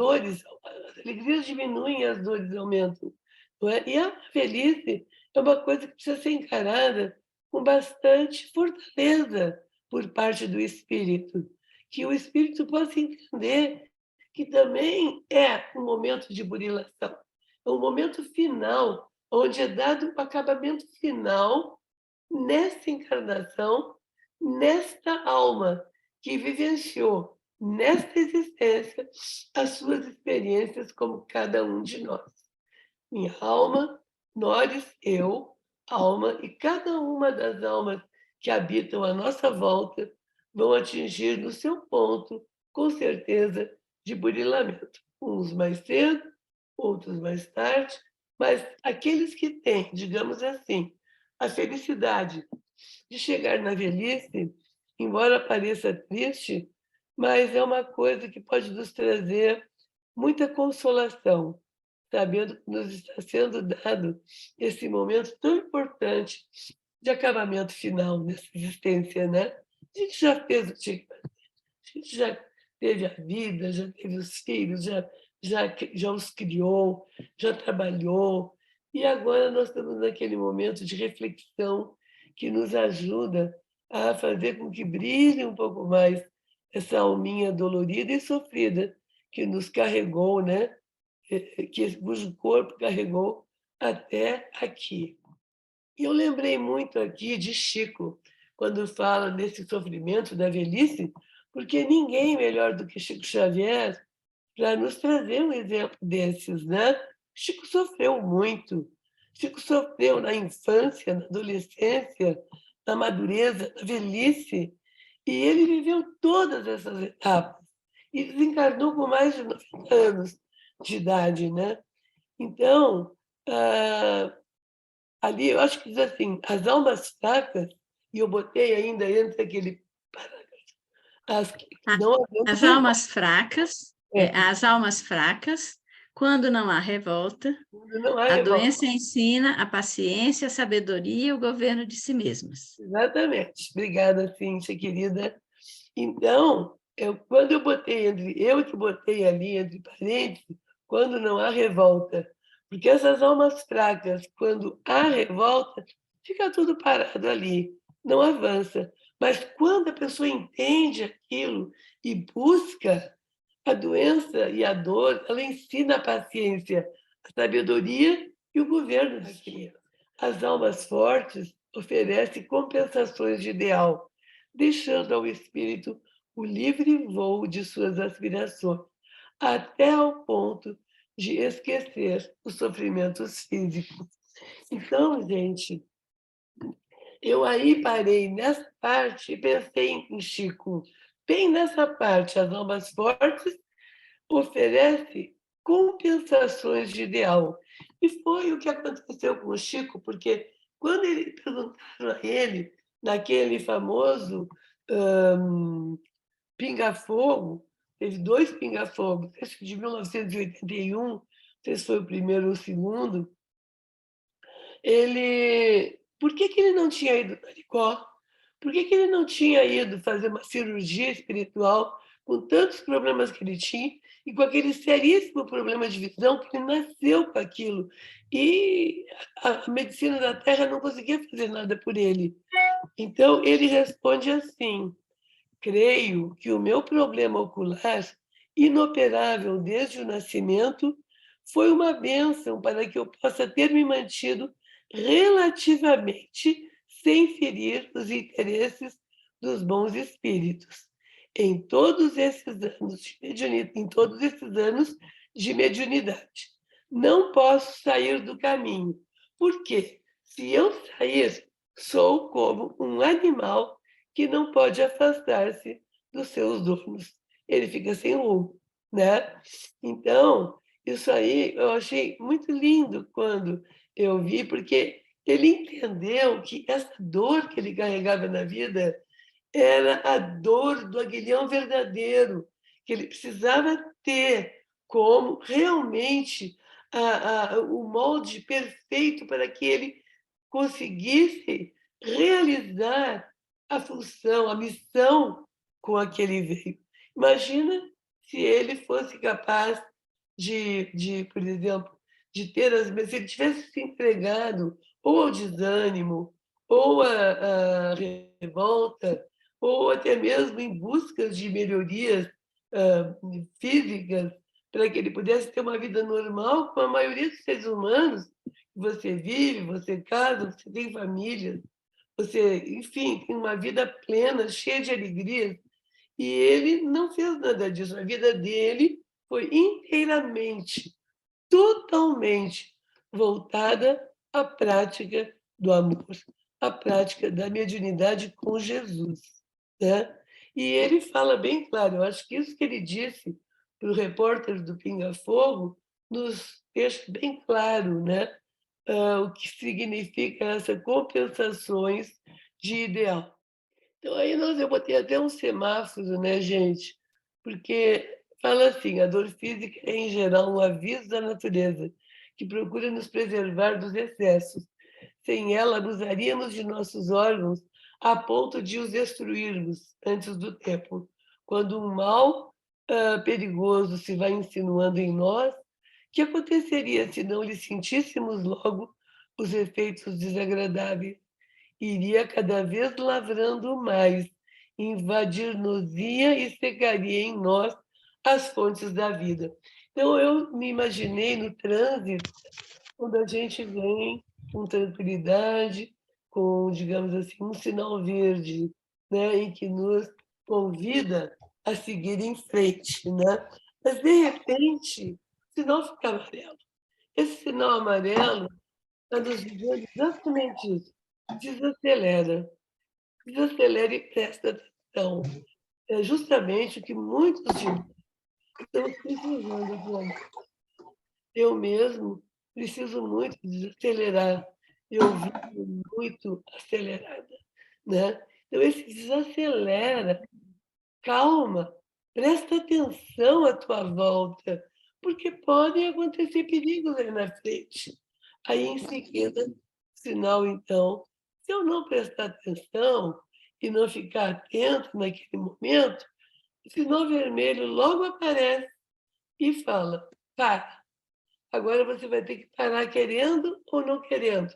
alegrias diminuem e as dores aumentam. Não é? E a velhice é uma coisa que precisa ser encarada com bastante fortaleza por parte do espírito, que o espírito possa entender que também é um momento de burilação, é um momento final, onde é dado o acabamento final nessa encarnação, nesta alma que vivenciou nesta existência, as suas experiências como cada um de nós. Minha alma, nós, eu, alma, e cada uma das almas que habitam à nossa volta vão atingir no seu ponto, com certeza, de burilamento. Uns mais cedo, outros mais tarde, mas aqueles que têm, digamos assim, a felicidade de chegar na velhice, embora pareça triste, mas é uma coisa que pode nos trazer muita consolação, sabendo que nos está sendo dado esse momento tão importante de acabamento final nessa existência, né? A gente já fez o que tinha que fazer, a gente já teve a vida, já teve os filhos, já os criou, já trabalhou, e agora nós estamos naquele momento de reflexão que nos ajuda a fazer com que brilhe um pouco mais essa alminha dolorida e sofrida que nos carregou, né? Cujo corpo carregou até aqui. E eu lembrei muito aqui de Chico, quando fala desse sofrimento da velhice, porque ninguém melhor do que Chico Xavier para nos trazer um exemplo desses, né? Chico sofreu muito. Chico sofreu na infância, na adolescência, na madureza, na velhice, e ele viveu todas essas etapas e desencarnou com mais de 90 anos de idade, né? Então, ah, ali eu acho que diz assim, as almas fracas, e eu botei ainda entre aquele parágrafo, as que A- não aguentam As revolta. almas fracas, É, as almas fracas, quando não há revolta, não há a revolta. doença ensina a paciência, a sabedoria e o governo de si mesmas. Exatamente. Obrigada, Cíntia, querida. Então, quando eu botei eu que botei ali entre parênteses, quando não há revolta, porque essas almas fracas, quando há revolta, fica tudo parado ali, não avança. Mas quando a pessoa entende aquilo e busca a doença e a dor, ela ensina a paciência, a sabedoria e o governo de si. As almas fortes oferecem compensações de ideal, deixando ao espírito o livre voo de suas aspirações, até ao ponto de esquecer os sofrimentos físicos. Então, gente, eu aí parei nessa parte e pensei em Chico, bem nessa parte, as almas fortes oferecem compensações de ideal. E foi o que aconteceu com o Chico, porque quando ele perguntaram a ele, naquele famoso pinga-fogo, teve dois pinga-fogos, esse de 1981, não sei se foi o primeiro ou o segundo, por que ele não tinha ido para Aricó? Por que ele não tinha ido fazer uma cirurgia espiritual com tantos problemas que ele tinha e com aquele seríssimo problema de visão que ele nasceu com aquilo? E a medicina da Terra não conseguia fazer nada por ele. Então, ele responde assim: creio que o meu problema ocular, inoperável desde o nascimento, foi uma bênção para que eu possa ter me mantido relativamente sem ferir os interesses dos bons espíritos. Em todos esses anos em todos esses anos de mediunidade. Não posso sair do caminho, porque se eu sair, sou como um animal que não pode afastar-se dos seus donos. Ele fica sem rumo, né? Então, isso aí eu achei muito lindo quando eu vi, porque ele entendeu que essa dor que ele carregava na vida era a dor do aguilhão verdadeiro, que ele precisava ter como realmente o molde perfeito para que ele conseguisse realizar a função, a missão com a que ele veio. Imagina se ele fosse capaz por exemplo, de ter se ele tivesse se entregado ou ao desânimo, ou à revolta, ou até mesmo em busca de melhorias físicas, para que ele pudesse ter uma vida normal com a maioria dos seres humanos. Você vive, você casa, você tem família, você, enfim, tem uma vida plena, cheia de alegrias. E ele não fez nada disso. A vida dele foi inteiramente, totalmente voltada à prática do amor, à prática da mediunidade com Jesus, né? E ele fala bem claro, eu acho que isso que ele disse para o repórter do Pinga Fogo nos deixa bem claro, né? O que significa essas compensações de ideal. Então, aí eu botei até um semáforo, né, gente? Porque fala assim: a dor física é, em geral, um aviso da natureza, que procura nos preservar dos excessos. Sem ela, abusaríamos de nossos órgãos a ponto de os destruirmos antes do tempo. Quando um mal perigoso se vai insinuando em nós, o que aconteceria se não lhe sentíssemos logo os efeitos desagradáveis? Iria cada vez lavrando mais, invadir-nos-ia e cegaria em nós as fontes da vida. Então, eu me imaginei no trânsito, quando a gente vem com tranquilidade, com, digamos assim, um sinal verde, né, em que nos convida a seguir em frente, né? Mas, de repente, o sinal fica amarelo. Esse sinal amarelo está nos dizendo exatamente isso. Desacelera. Desacelera e presta atenção. É justamente o que muitos de nós estamos precisando atualmente. Eu mesmo preciso muito desacelerar. Eu vivo muito acelerada, né? Então, esse desacelera, calma, presta atenção à tua volta, porque podem acontecer perigos aí na frente. Aí, em seguida, sinal, então, se eu não prestar atenção e não ficar atento naquele momento, o sinal vermelho logo aparece e fala: para, agora você vai ter que parar querendo ou não querendo,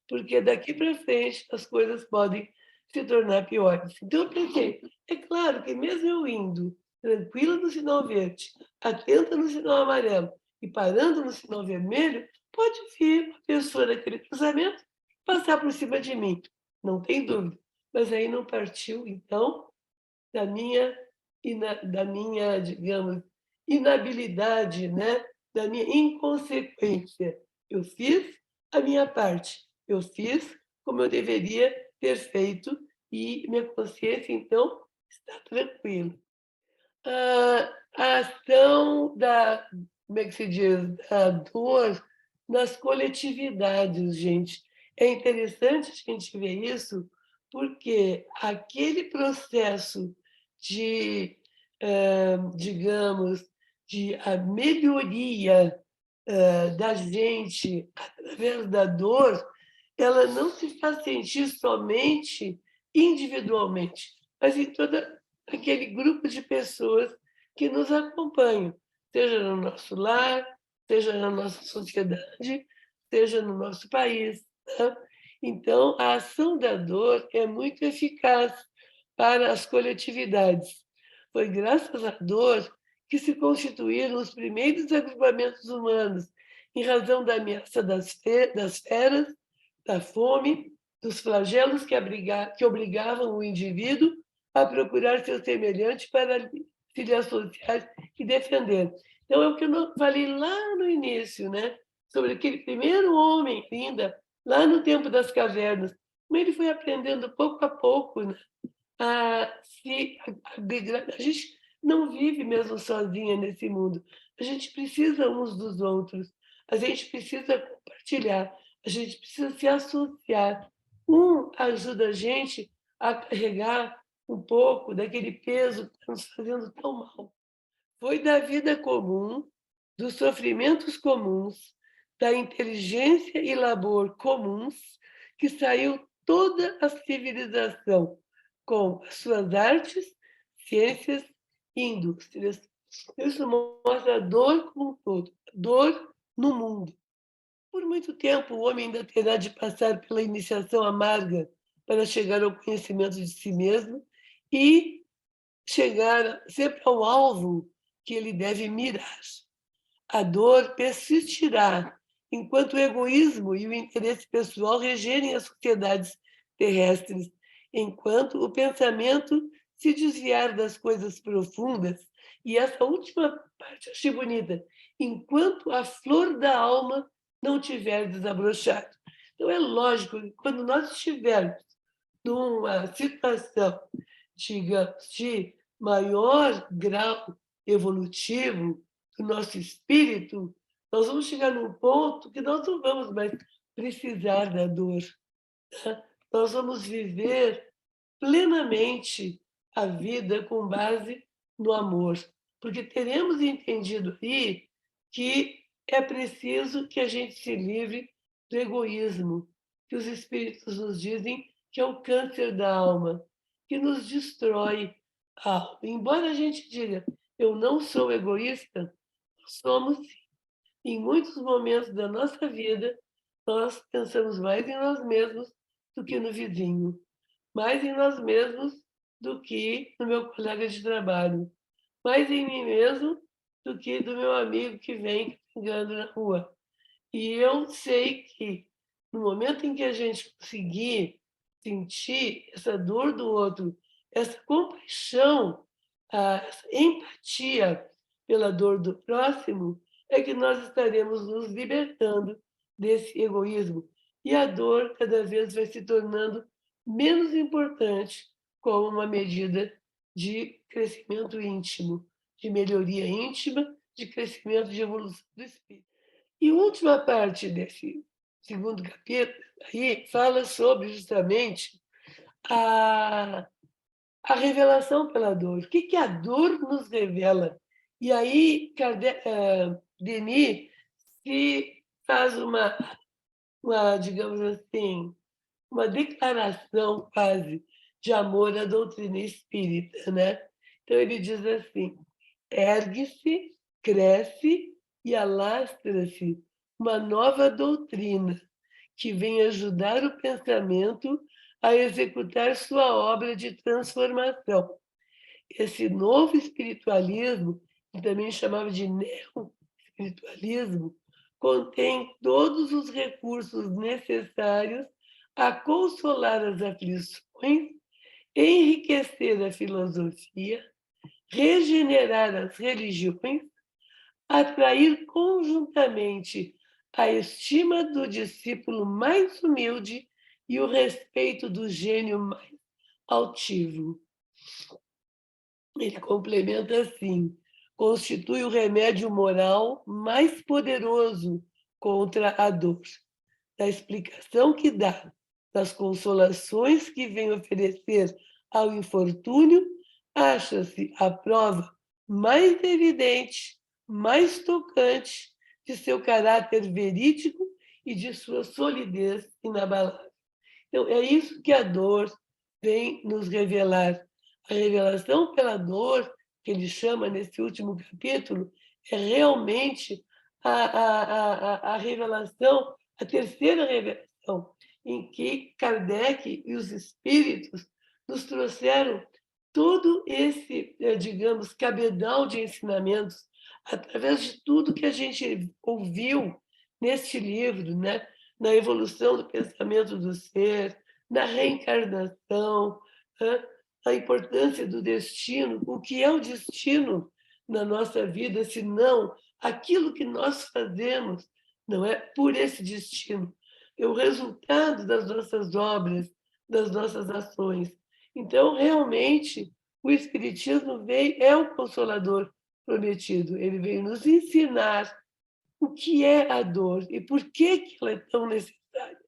porque daqui para frente as coisas podem se tornar piores. Então, eu pensei, é claro que mesmo eu indo tranquila no sinal verde, atenta no sinal amarelo e parando no sinal vermelho, pode vir uma pessoa daquele cruzamento passar por cima de mim, não tem dúvida. Mas aí não partiu, então, da minha, digamos, inabilidade, né? Da minha inconsequência. Eu fiz a minha parte, eu fiz como eu deveria ter feito e minha consciência, então, está tranquila. A ação da, como é que se diz, da dor nas coletividades, gente. É interessante a gente ver isso, porque aquele processo de, digamos, de a melhoria da gente através da dor, ela não se faz sentir somente individualmente, mas em todo aquele grupo de pessoas que nos acompanham, seja no nosso lar, seja na nossa sociedade, seja no nosso país. Né? Então, a ação da dor é muito eficaz para as coletividades. Foi graças à dor que se constituíram os primeiros agrupamentos humanos, em razão da ameaça das feras, da fome, dos flagelos que obrigavam o indivíduo a procurar seu semelhante para se lhe associar e defender. Então, é o que eu falei lá no início, né? Sobre aquele primeiro homem, ainda, lá no tempo das cavernas, como ele foi aprendendo pouco a pouco, né? A gente não vive mesmo sozinha nesse mundo. A gente precisa uns dos outros. A gente precisa compartilhar. A gente precisa se associar. Um ajuda a gente a carregar um pouco daquele peso que está nos fazendo tão mal. Foi da vida comum, dos sofrimentos comuns, da inteligência e labor comuns, que saiu toda a civilização, com as suas artes, ciências e indústrias. Isso mostra a dor como um todo, dor no mundo. Por muito tempo, o homem ainda terá de passar pela iniciação amarga para chegar ao conhecimento de si mesmo e chegar sempre ao alvo que ele deve mirar. A dor persistirá enquanto o egoísmo e o interesse pessoal regerem as sociedades terrestres, enquanto o pensamento se desviar das coisas profundas, e essa última parte eu achei bonita, enquanto a flor da alma não tiver desabrochado. Então, é lógico que quando nós estivermos numa situação, digamos, de maior grau evolutivo do nosso espírito, nós vamos chegar num ponto que nós não vamos mais precisar da dor. Tá? Nós vamos viver plenamente a vida com base no amor, porque teremos entendido aí que é preciso que a gente se livre do egoísmo, que os espíritos nos dizem que é o câncer da alma, que nos destrói a alma. Embora a gente diga, eu não sou egoísta, somos sim. Em muitos momentos da nossa vida, nós pensamos mais em nós mesmos do que no vizinho, mais em nós mesmos do que no meu colega de trabalho, mais em mim mesmo do que do meu amigo que vem pingando na rua. E eu sei que no momento em que a gente conseguir sentir essa dor do outro, essa compaixão, essa empatia pela dor do próximo, é que nós estaremos nos libertando desse egoísmo. E a dor cada vez vai se tornando menos importante como uma medida de crescimento íntimo, de melhoria íntima, de crescimento, de evolução do espírito. E a última parte desse segundo capítulo aí fala sobre justamente a, a revelação pela dor. O que a dor nos revela? E aí Denis se faz digamos assim, uma declaração quase de amor à doutrina espírita, né? Então ele diz assim: ergue-se, cresce e alastra-se uma nova doutrina que vem ajudar o pensamento a executar sua obra de transformação. Esse novo espiritualismo, que também chamava de neo-espiritualismo, contém todos os recursos necessários a consolar as aflições, enriquecer a filosofia, regenerar as religiões, atrair conjuntamente a estima do discípulo mais humilde e o respeito do gênio mais altivo. Ele complementa assim: constitui o remédio moral mais poderoso contra a dor. Da explicação que dá, das consolações que vem oferecer ao infortúnio, acha-se a prova mais evidente, mais tocante de seu caráter verídico e de sua solidez inabalável. Então, é isso que a dor vem nos revelar. A revelação pela dor, que ele chama nesse último capítulo, é realmente a revelação, a terceira revelação, em que Kardec e os espíritos nos trouxeram todo esse, digamos, cabedal de ensinamentos, através de tudo que a gente ouviu neste livro, né? Na evolução do pensamento do ser, na reencarnação, né? A importância do destino, o que é o destino na nossa vida, se não aquilo que nós fazemos, não é por esse destino, é o resultado das nossas obras, das nossas ações. Então, realmente, o Espiritismo é o Consolador prometido, ele veio nos ensinar o que é a dor e por que ela é tão necessária,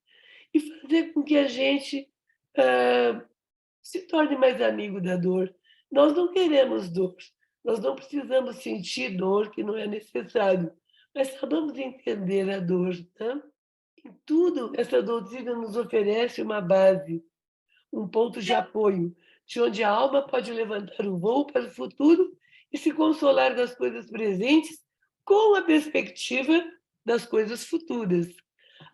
e fazer com que a gente se torne mais amigo da dor. Nós não queremos dor, nós não precisamos sentir dor, que não é necessário, mas sabemos entender a dor. Né? Em tudo, essa doutrina nos oferece uma base, um ponto de apoio, de onde a alma pode levantar o voo para o futuro e se consolar das coisas presentes com a perspectiva das coisas futuras.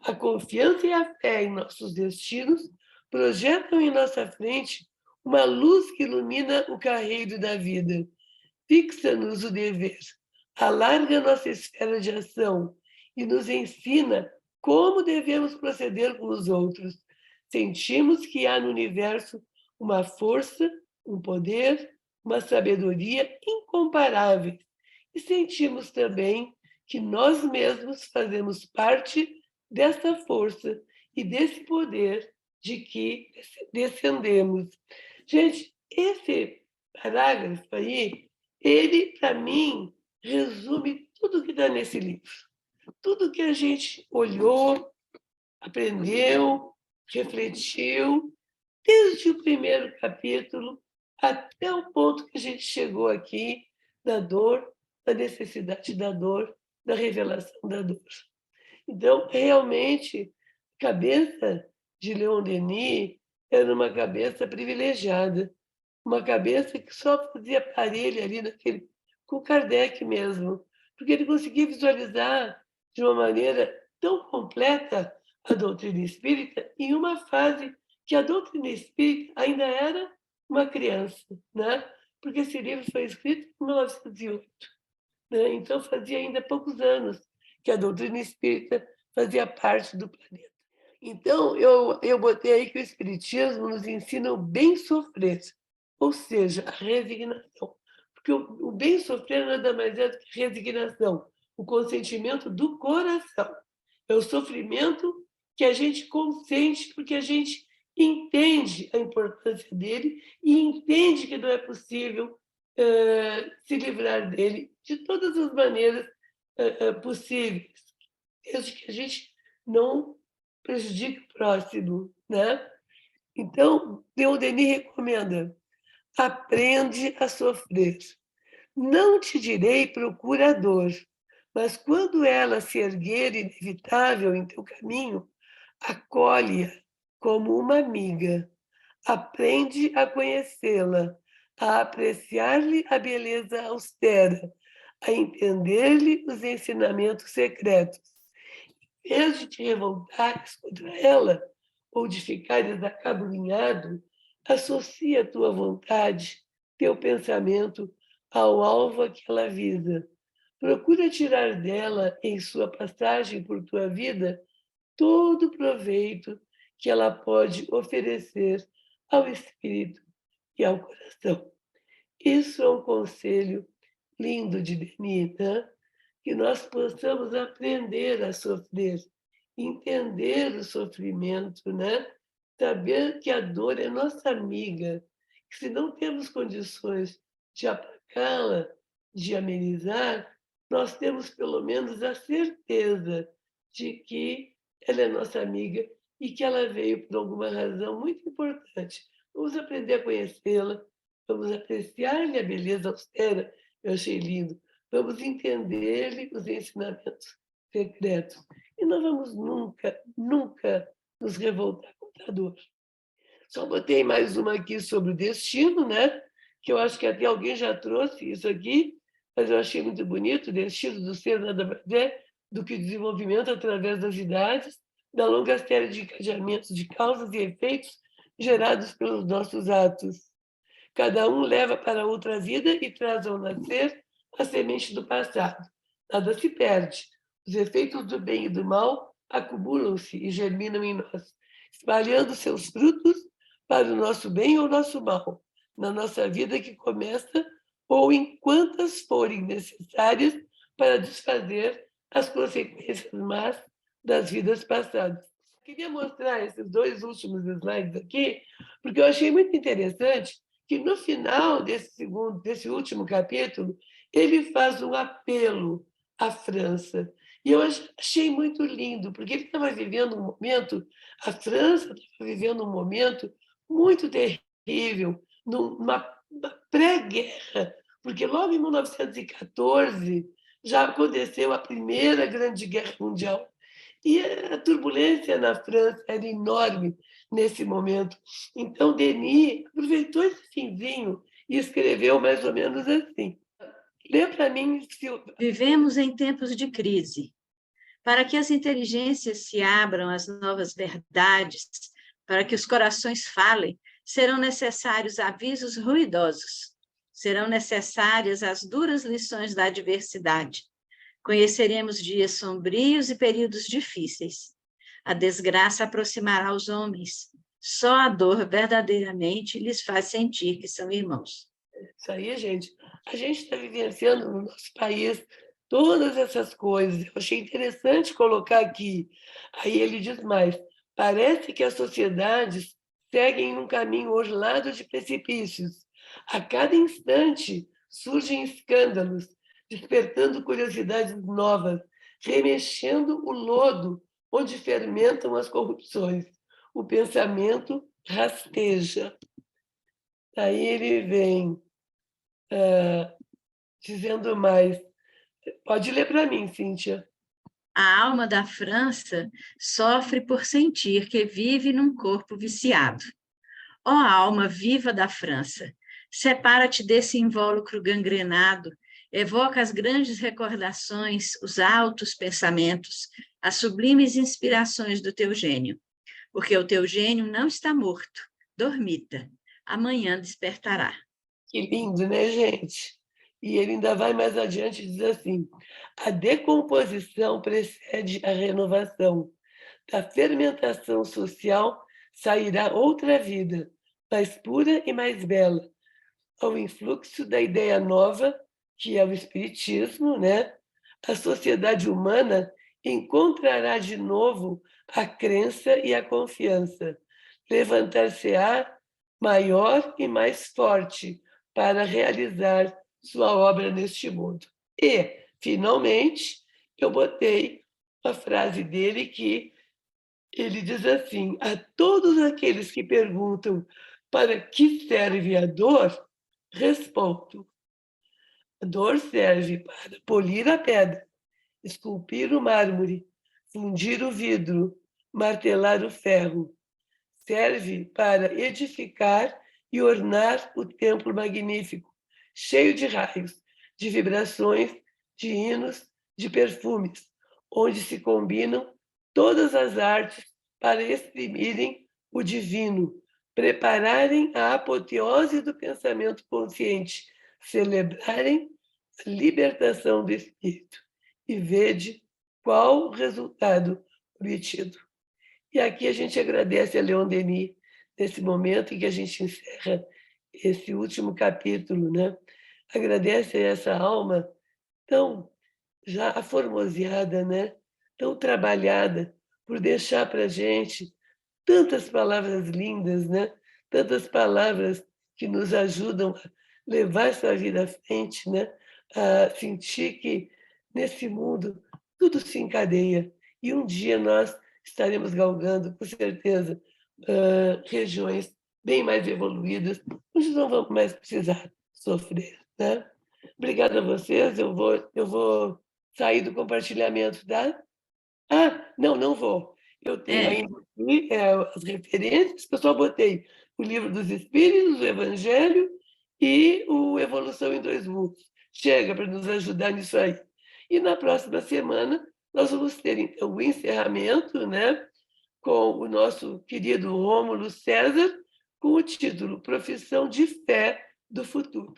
A confiança e a fé em nossos destinos projetam em nossa frente uma luz que ilumina o carreiro da vida. Fixa-nos o dever, alarga nossa esfera de ação e nos ensina como devemos proceder com os outros. Sentimos que há no universo uma força um poder, uma sabedoria incomparáveis. E sentimos também que nós mesmos fazemos parte dessa força e desse poder de que descendemos. Gente, esse parágrafo aí, ele, para mim, resume tudo que está nesse livro. Tudo que a gente olhou, aprendeu, refletiu, desde o primeiro capítulo até o ponto que a gente chegou aqui, da dor, da necessidade da dor, da revelação da dor. Então, realmente, a cabeça de Leon Denis era uma cabeça privilegiada, uma cabeça que só fazia parelho ali naquele, com Kardec mesmo, porque ele conseguia visualizar de uma maneira tão completa a doutrina espírita em uma fase que a doutrina espírita ainda era uma criança, né? Porque esse livro foi escrito em 1908, né? Então fazia ainda poucos anos que a doutrina espírita fazia parte do planeta. Então, eu botei aí que o Espiritismo nos ensina o bem sofrer, ou seja, a resignação. Porque o bem sofrer nada mais é do que resignação, o consentimento do coração. É o sofrimento que a gente consente porque a gente entende a importância dele e entende que não é possível se livrar dele de todas as maneiras possíveis, desde que a gente não prejudique o próximo, né? Então, Leon Denis recomenda: aprende a sofrer. Não te direi procura a dor, mas quando ela se erguer inevitável em teu caminho, acolhe-a como uma amiga. Aprende a conhecê-la, a apreciar-lhe a beleza austera, a entender-lhe os ensinamentos secretos. Em vez de te revoltares contra ela ou de ficares acabrunhado, associa a tua vontade, teu pensamento ao alvo a que ela visa. Procura tirar dela, em sua passagem por tua vida, todo o proveito que ela pode oferecer ao espírito e ao coração. Isso é um conselho lindo de Denis, né? Que nós possamos aprender a sofrer, entender o sofrimento, né? Saber que a dor é nossa amiga, que se não temos condições de aplacá-la, de amenizar, nós temos pelo menos a certeza de que ela é nossa amiga e que ela veio por alguma razão muito importante. Vamos aprender a conhecê-la, vamos apreciar-lhe a beleza austera, eu achei lindo. Vamos entender-lhe os ensinamentos secretos. E não vamos nunca, nunca nos revoltar contra a dor. Só botei mais uma aqui sobre o destino, né? Que eu acho que até alguém já trouxe isso aqui, mas eu achei muito bonito. O destino do ser nada mais é do que desenvolvimento através das idades, da longa série de encadeamentos de causas e efeitos gerados pelos nossos atos. Cada um leva para outra vida e traz ao nascer a semente do passado. Nada se perde. Os efeitos do bem e do mal acumulam-se e germinam em nós, espalhando seus frutos para o nosso bem ou nosso mal, na nossa vida que começa ou em quantas forem necessárias para desfazer as consequências más das vidas passadas. Queria mostrar esses dois últimos slides aqui, porque eu achei muito interessante que no final desse último capítulo, ele faz um apelo à França. E eu achei muito lindo, porque ele estava vivendo um momento, a França estava vivendo um momento muito terrível, numa pré-guerra, porque logo em 1914 já aconteceu a Primeira Grande Guerra Mundial. E a turbulência na França era enorme nesse momento. Então, Denis aproveitou esse finzinho e escreveu mais ou menos assim. Lê para mim, Silvia. Vivemos em tempos de crise. Para que as inteligências se abram às novas verdades, para que os corações falem, serão necessários avisos ruidosos. Serão necessárias as duras lições da adversidade. Conheceremos dias sombrios e períodos difíceis. A desgraça aproximará os homens. Só a dor verdadeiramente lhes faz sentir que são irmãos. Isso aí, gente. A gente está vivenciando no nosso país todas essas coisas. Eu achei interessante colocar aqui. Aí ele diz mais: parece que as sociedades seguem um caminho aos lados de precipícios. A cada instante surgem escândalos, despertando curiosidades novas, remexendo o lodo onde fermentam as corrupções. O pensamento rasteja. Aí ele vem dizendo mais. Pode ler para mim, Cíntia. A alma da França sofre por sentir que vive num corpo viciado. Ó alma viva da França, separa-te desse invólucro gangrenado, evoca as grandes recordações, os altos pensamentos, as sublimes inspirações do teu gênio, porque o teu gênio não está morto, dormita, amanhã despertará. Que lindo, né, gente? E ele ainda vai mais adiante e diz assim: a decomposição precede a renovação. Da fermentação social sairá outra vida, mais pura e mais bela, ao influxo da ideia nova, que é o espiritismo, né? A sociedade humana encontrará de novo a crença e a confiança. Levantar-se-á maior e mais forte para realizar sua obra neste mundo. E, finalmente, eu botei uma frase dele que ele diz assim: a todos aqueles que perguntam para que serve a dor, respondo: a dor serve para polir a pedra, esculpir o mármore, fundir o vidro, martelar o ferro. Serve para edificar e ornar o templo magnífico, cheio de raios, de vibrações, de hinos, de perfumes, onde se combinam todas as artes para exprimirem o divino, prepararem a apoteose do pensamento consciente, celebrarem a libertação do espírito. E vede qual o resultado obtido. E aqui a gente agradece a Leon Denis, nesse momento em que a gente encerra esse último capítulo, né? Agradece a essa alma tão já aformoseada, né? Tão trabalhada, por deixar para a gente tantas palavras lindas, né? Tantas palavras que nos ajudam a levar essa vida à frente, né? A sentir que nesse mundo tudo se encadeia e um dia nós estaremos galgando, com certeza, regiões bem mais evoluídas, onde não vamos mais precisar sofrer, né? Obrigada a vocês. Eu vou sair do compartilhamento, tá? Ah, não, não vou. Eu tenho É, ainda aqui, as referências, que eu só botei o Livro dos Espíritos, o Evangelho e o Evolução em Dois Mundos. Chega para nos ajudar nisso aí. E na próxima semana nós vamos ter, então, o encerramento, né, com o nosso querido Rômulo César, com o título Profissão de Fé do Futuro.